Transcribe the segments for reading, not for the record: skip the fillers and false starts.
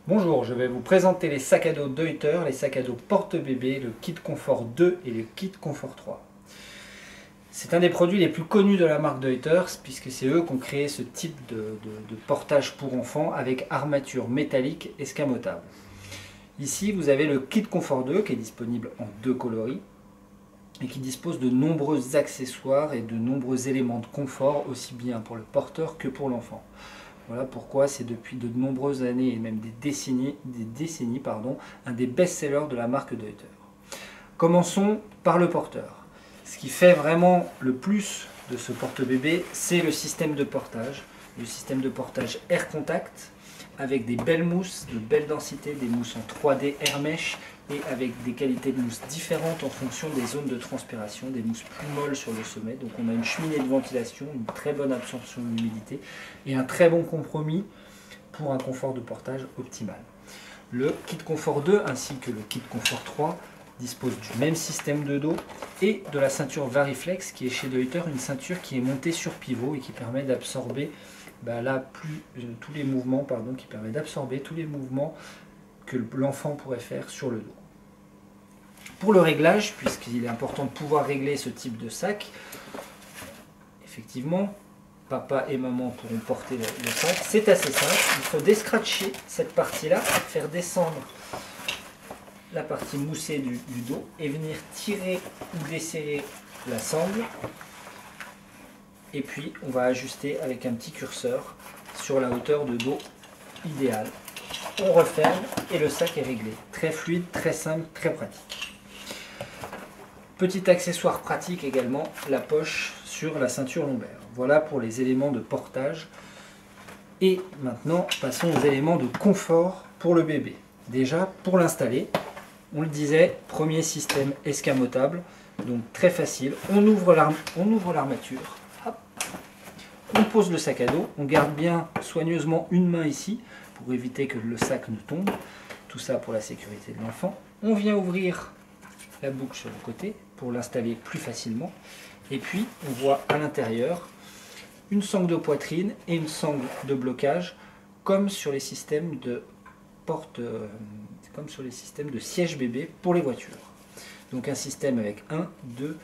Bonjour, je vais vous présenter les sacs à dos Deuter, les sacs à dos porte-bébé, le kit confort 2 et le kit confort 3. C'est un des produits les plus connus de la marque Deuter, puisque c'est eux qui ont créé ce type de portage pour enfants avec armature métallique escamotable. Ici, vous avez le kit confort 2 qui est disponible en deux coloris et qui dispose de nombreux accessoires et de nombreux éléments de confort, aussi bien pour le porteur que pour l'enfant. Voilà pourquoi c'est depuis de nombreuses années et même des décennies, un des best-sellers de la marque Deuter. Commençons par le porteur. Ce qui fait vraiment le plus de ce porte-bébé, c'est le système de portage. Le système de portage Air Contact, avec des belles mousses, de belle densité, des mousses en 3D Air Mesh, et avec des qualités de mousse différentes en fonction des zones de transpiration, des mousses plus molles sur le sommet. Donc on a une cheminée de ventilation, une très bonne absorption de l'humidité et un très bon compromis pour un confort de portage optimal. Le kit confort 2 ainsi que le kit confort 3 disposent du même système de dos et de la ceinture Variflex qui est chez Deuter, une ceinture qui est montée sur pivot et qui permet d'absorber tous les mouvements, que l'enfant pourrait faire sur le dos. Pour le réglage, puisqu'il est important de pouvoir régler ce type de sac, effectivement, papa et maman pourront porter le sac. C'est assez simple, il faut descratcher cette partie-là, faire descendre la partie moussée du dos et venir tirer ou desserrer la sangle. Et puis on va ajuster avec un petit curseur sur la hauteur de dos idéale. On referme et le sac est réglé. Très fluide, très simple, très pratique. Petit accessoire pratique également, la poche sur la ceinture lombaire. Voilà pour les éléments de portage. Et maintenant, passons aux éléments de confort pour le bébé. Déjà, pour l'installer, on le disait, premier système escamotable, donc très facile. On ouvre l'armature, on pose le sac à dos, on garde bien soigneusement une main ici pour éviter que le sac ne tombe. Tout ça pour la sécurité de l'enfant. On vient ouvrir la boucle sur le côté pour l'installer plus facilement. Et puis on voit à l'intérieur une sangle de poitrine et une sangle de blocage comme sur les systèmes de siège bébé pour les voitures. Donc un système avec 1, 2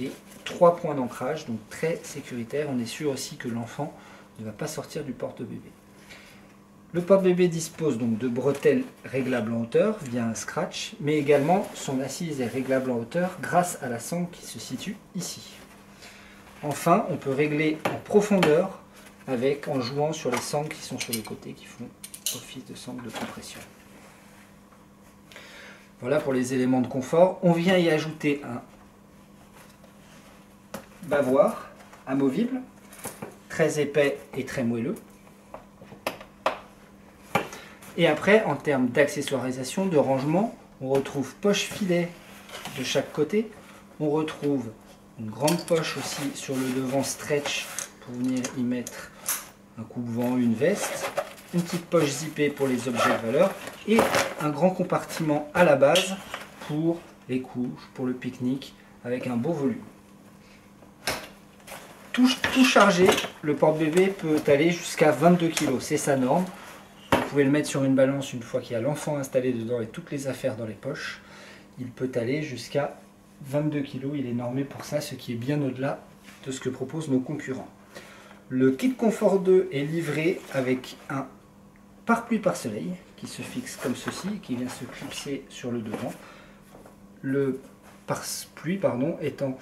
et 3 points d'ancrage, donc très sécuritaire. On est sûr aussi que l'enfant ne va pas sortir du porte-bébé. Le porte-bébé dispose donc de bretelles réglables en hauteur via un scratch, mais également son assise est réglable en hauteur grâce à la sangle qui se situe ici. Enfin, on peut régler en profondeur en jouant sur les sangles qui sont sur les côtés, qui font office de sangle de compression. Voilà pour les éléments de confort. On vient y ajouter un bavoir amovible, très épais et très moelleux. Et après, en termes d'accessoirisation, de rangement, on retrouve poche-filet de chaque côté. On retrouve une grande poche aussi sur le devant stretch pour venir y mettre un coupe-vent, une veste. Une petite poche zippée pour les objets de valeur. Et un grand compartiment à la base pour les couches, pour le pique-nique, avec un beau volume. Tout chargé, le porte-bébé peut aller jusqu'à 22 kg, c'est sa norme. Vous pouvez le mettre sur une balance une fois qu'il y a l'enfant installé dedans et toutes les affaires dans les poches. Il peut aller jusqu'à 22 kg, il est normé pour ça, ce qui est bien au-delà de ce que proposent nos concurrents. Le kit confort 2 est livré avec un pare-pluie pare-soleil qui se fixe comme ceci, qui vient se clipser sur le devant. Le pare-pluie étant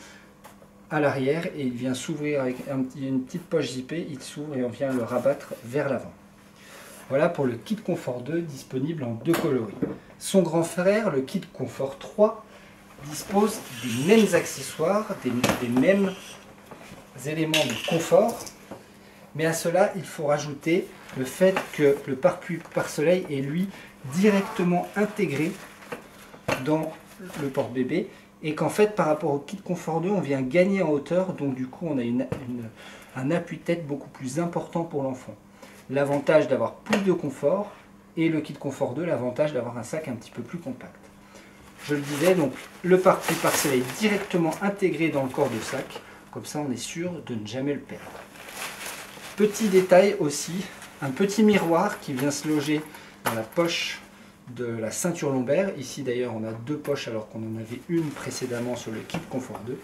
à l'arrière et il vient s'ouvrir avec une petite poche zippée, il s'ouvre et on vient le rabattre vers l'avant. Voilà pour le kit confort 2 disponible en deux coloris. Son grand frère, le kit confort 3, dispose des mêmes accessoires, des mêmes éléments de confort, mais à cela il faut rajouter le fait que le pare-pluie pare-soleil est lui directement intégré dans le porte-bébé et qu'en fait par rapport au kit confort 2 on vient gagner en hauteur, donc du coup on a un appui-tête beaucoup plus important pour l'enfant. L'avantage d'avoir plus de confort et le kit confort 2 l'avantage d'avoir un sac un petit peu plus compact. Je le disais, donc le pare-pluie pare-soleil directement intégré dans le corps de sac, comme ça on est sûr de ne jamais le perdre. Petit détail aussi, un petit miroir qui vient se loger dans la poche de la ceinture lombaire. Ici d'ailleurs on a 2 poches alors qu'on en avait une précédemment sur le kit confort 2.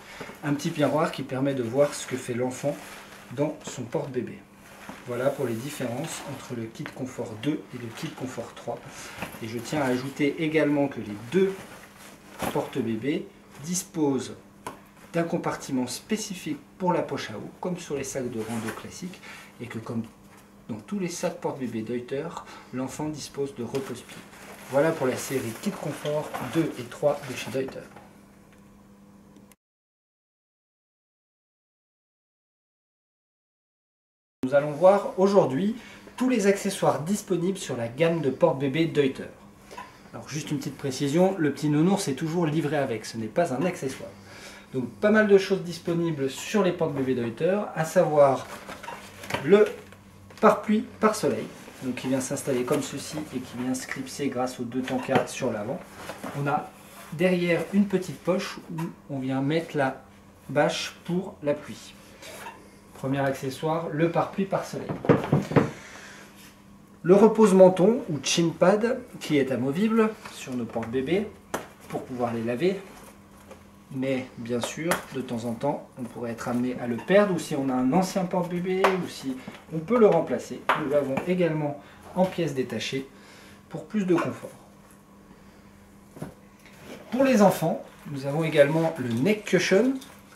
Un petit miroir qui permet de voir ce que fait l'enfant dans son porte-bébé. Voilà pour les différences entre le kit confort 2 et le kit confort 3. Et je tiens à ajouter également que les 2 porte-bébés disposent d'un compartiment spécifique pour la poche à eau, comme sur les sacs de rando classiques, et que comme dans tous les sacs porte-bébé Deuter, l'enfant dispose de repose-pied. Voilà pour la série Kit Confort 2 et 3 de chez Deuter. Nous allons voir aujourd'hui tous les accessoires disponibles sur la gamme de porte-bébé Deuter. Alors juste une petite précision, le petit nounours est toujours livré avec, ce n'est pas un accessoire. Donc pas mal de choses disponibles sur les porte-bébé Deuter, à savoir le pare-pluie pare-soleil, donc qui vient s'installer comme ceci et qui vient se clipser grâce aux 2 tankers sur l'avant. On a derrière une petite poche où on vient mettre la bâche pour la pluie. Premier accessoire, le pare-pluie pare-soleil. Le repose-menton ou chin pad qui est amovible sur nos porte-bébés pour pouvoir les laver. Mais bien sûr, de temps en temps, on pourrait être amené à le perdre, ou si on a un ancien porte-bébé, ou si on peut le remplacer. Nous l'avons également en pièces détachées pour plus de confort. Pour les enfants, nous avons également le neck cushion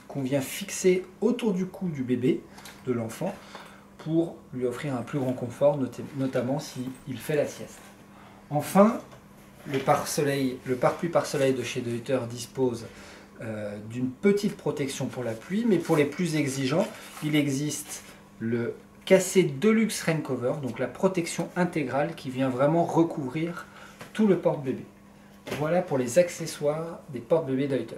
qu'on vient fixer autour du cou du bébé, de l'enfant, pour lui offrir un plus grand confort, notamment s'il fait la sieste. Enfin, le pare-pluie pare-soleil de chez Deuter dispose d'une petite protection pour la pluie, mais pour les plus exigeants, il existe le cassé Deluxe Rain Cover, donc la protection intégrale qui vient vraiment recouvrir tout le porte-bébé. Voilà pour les accessoires des porte-bébés Deuter.